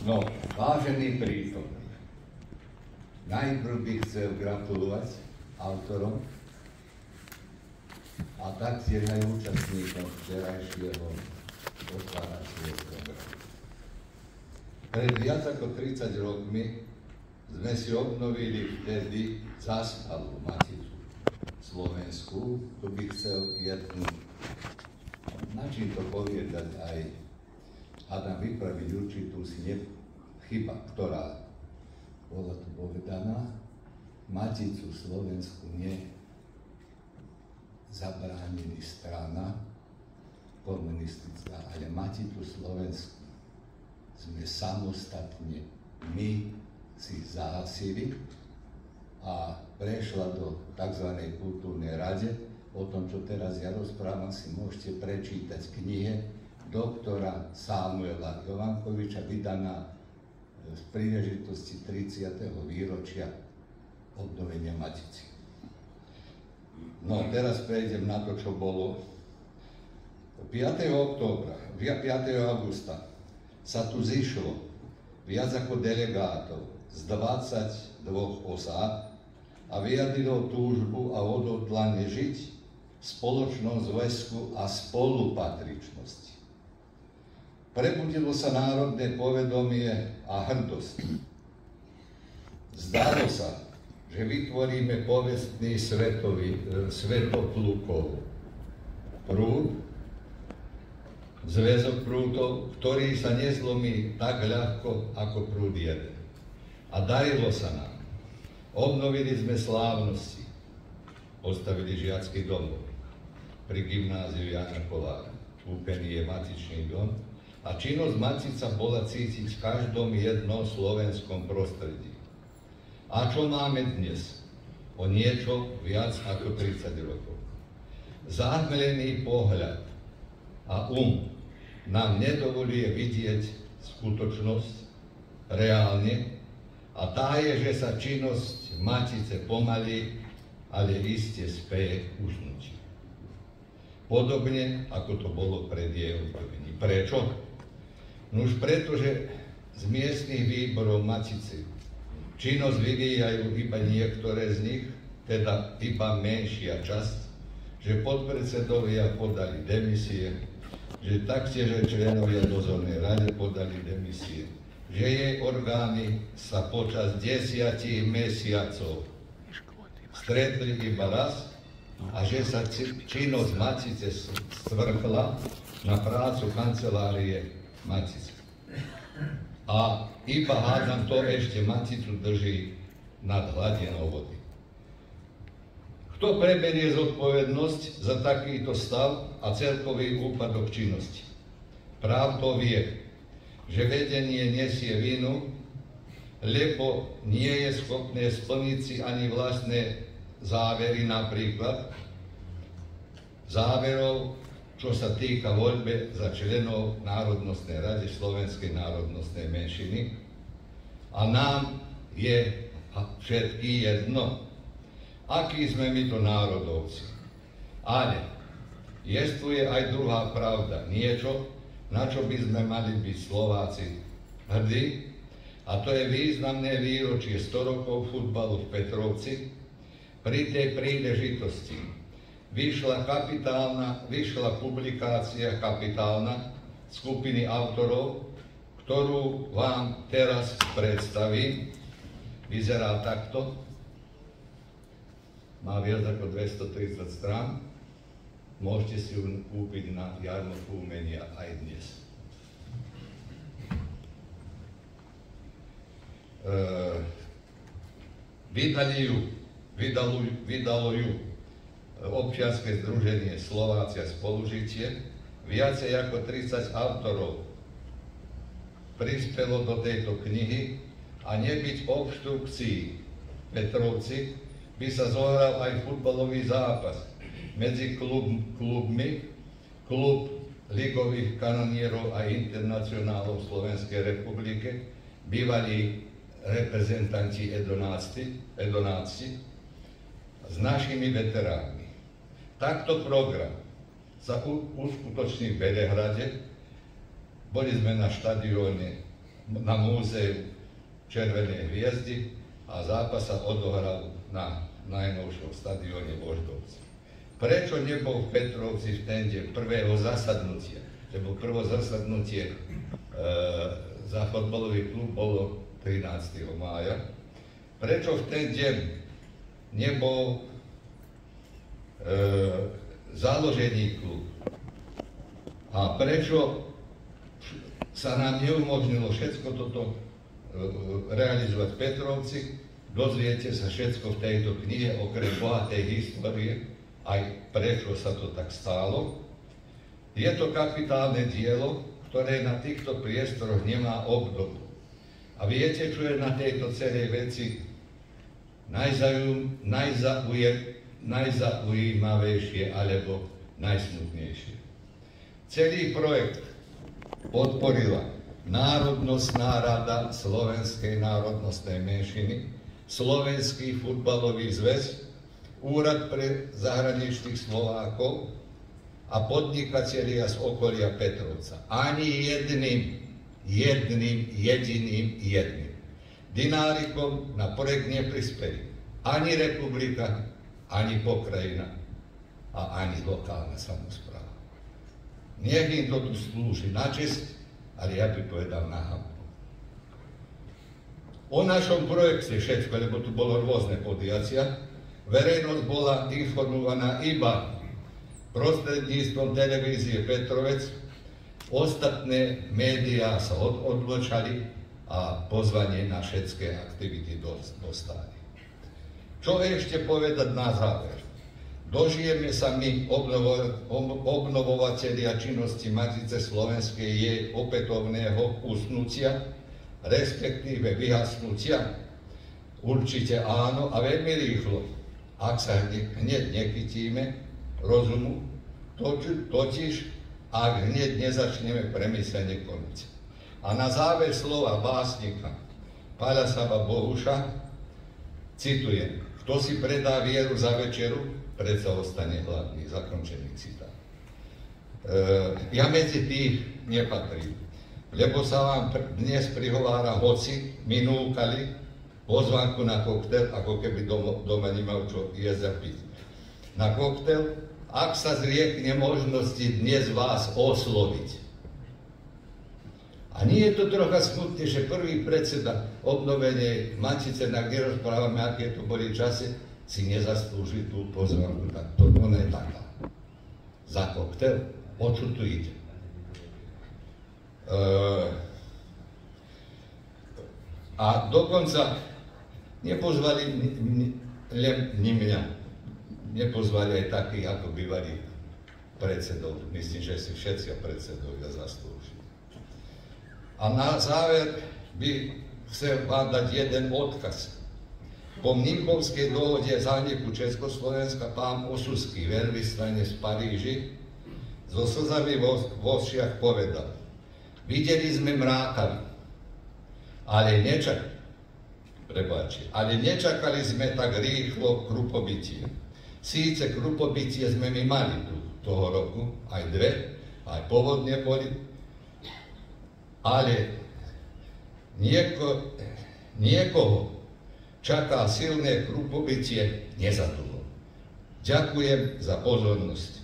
No, vážený prítomný, najprv bych chcel gratulovať autorom a taktiež aj účastníkom včerajšieho otváracieho programu. Pred viac ako 30 rokmi sme si obnovili vtedy zaspalú Maticu slovenskú. Tu bych chcel jednu, načím to povedať, aj Adam vypraviť určitú chyba, ktorá bola tu povedaná. Maticu slovenskú nezabránili strana komunistická, ale Maticu slovenskú sme samostatne my si zahasili a prešla do tzv. Kultúrnej rade. O tom, čo teraz ja rozprávam, si môžete prečítať v knihe doktora Samuela Jovankoviča, vydaná z príležitosti 30. výročia obnovenia Matici. No, teraz prejdem na to, čo bolo 5. augusta sa tu zišlo viac ako delegátov z 22 osád a vyjadrilo túžbu a odhodlanie žiť v spoločnom zväzku a spolupatričnosti. Prebudilo sa národné povedomie a hrdosť. Zdalo sa, že vytvoríme povestný svetoplukov prúd, zväzok prúdov, ktorý sa nezlomí tak ľahko ako prúd jeden. A darilo sa nám. Obnovili sme slávnosti. Postavili žiacky domov pri gymnáziu Jana Kolára. Kúpený je matičný dom. A činnosť Matica bola cítiť v každom jednom slovenskom prostredí. A čo máme dnes? O niečo viac ako 30 rokov. Zahmlený pohľad a nám nedovoluje vidieť skutočnosť reálne a tá je, že sa činnosť Matice pomaly, ale iste speje k usnutiu. Podobne, ako to bolo pred jej obnovení. Prečo? Nuž pretože z miestnych výborov Matice činnosť vyvíjajú iba niektoré z nich, teda iba menšia časť, že podpredsedovia podali demisie, že taktiež členovia dozornej rade podali demisie, že jej orgány sa počas 10 mesiacov stretli iba raz a že sa činnosť Matice stvrchla na prácu kancelárie Matice. A iba hádam to ešte Maticu drží nad hladinou vody. Kto preberie zodpovednosť za takýto stav a celkový úpadok činnosti? Pravdo vie, že vedenie nesie vinu, lebo nie je schopné splniť si ani vlastné závery, napríklad záverov, čo sa týka voľbe za členov Národnostnej rady Slovenskej národnostnej menšiny. A nám je všetky jedno, akí sme my to národovci. Ale jestvuje aj druhá pravda, niečo, na čo by sme mali byť Slováci hrdí, a to je významné výročie 100 rokov futbalu v Petrovci. Pri tej príležitosti vyšla publikácia kapitálna skupiny autorov, ktorú vám teraz predstavím. Vyzerá takto. Má viac ako 230 strán. Môžete si ju kúpiť na jarmoku umenia aj dnes. Vydalo ju občianske združenie Slovácia spolužitie. Viacej ako 30 autorov prispelo do tejto knihy a nebyť obštrukcií Petrovci by sa zohral aj futbalový zápas medzi klubmi, klub ligových kanonierov a internacionálov Slovenskej republike, bývalí reprezentanti Edonáci s našimi veteránmi. Takto program sa uskutoční v Belehrade. Boli sme na štadióne na múzeu Červenej hviezdy a zápas sa odohral na najnovšom stadióne Voždovci. Prečo nebol v Petrovci v ten deň prvého zasadnutia? Lebo prvé zasadnutie za fotbalový klub bolo 13. mája. Prečo v ten deň nebol založený klub? A prečo sa nám neumožnilo všetko toto realizovať v Petrovci? Dozviete sa všetko v tejto knihe, okrem bohatej histórie, aj prečo sa to tak stalo. Je to kapitálne dielo, ktoré na týchto priestoroch nemá obdobu. A viete, čo je na tejto celej veci najzaujímavejšie alebo najsmutnejšie? Celý projekt podporila Národnostná rada Slovenskej národnostnej menšiny, Slovenský futbalový zväz, Úrad pre zahraničných Slovákov a podnikatelia z okolia Petrovca. Ani jedným dinárikom na projekt neprispeli. Ani republika, ani pokrajina a ani lokálna samospráva. Nech im to tu slúži na česť, ale ja by povedal na hanbu. O našom projekte všetko, lebo tu bolo rôzne podujatia, verejnosť bola informovaná iba prostredníctvom televízie Petrovec, ostatné médiá sa odvlčali a pozvanie na všetké aktivity dostali. Čo ešte povedať na záver? Dožijeme sa my, obnovovatelia činnosti Matice Slovenskej, jej opätovného usnutia, respektíve vyhasnutia? Určite áno a veľmi rýchlo, ak sa hneď nechytíme rozumu, totiž ak hneď nezačneme premyslenie konať. A na záver slova básnika Páľa Saba Bohuša citujem: kto si predá vieru za večeru, predsa ostane hladný. Zakončený citát. Ja medzi tých nepatrím, lebo sa vám dnes prihovára, hoci mi núkali pozvánku na koktel, ako keby doma nemal čo jesť a piť. Na koktel, ak sa zriekne možnosti dnes vás osloviť. A nie je to trocha smutné, že prvý predseda obnovenej Matice, na kde rozprávame, aké to boli časy, si nezaslúži tú pozvánku, tak to ona je taká. Za koktel, o čo tu ide? A dokonca nepozvali len mňa, nepozvali aj takých, ako bývalých predsedov. Myslím, že si všetci predsedovia zaslúžili. A na záver by chcel vám dať jeden odkaz. Po Mníchovskej dohode zániku Československa pán Osuský, veľvyslanec z Paríži, so slzami vo očiach povedal: videli sme mrákavy, ale nečakali sme tak rýchlo krupobytie. Síce krupobytie sme my mali toho roku, aj dve, aj povodne boli, ale niekoho čaká silné krupobytie nezadlho. Ďakujem za pozornosť.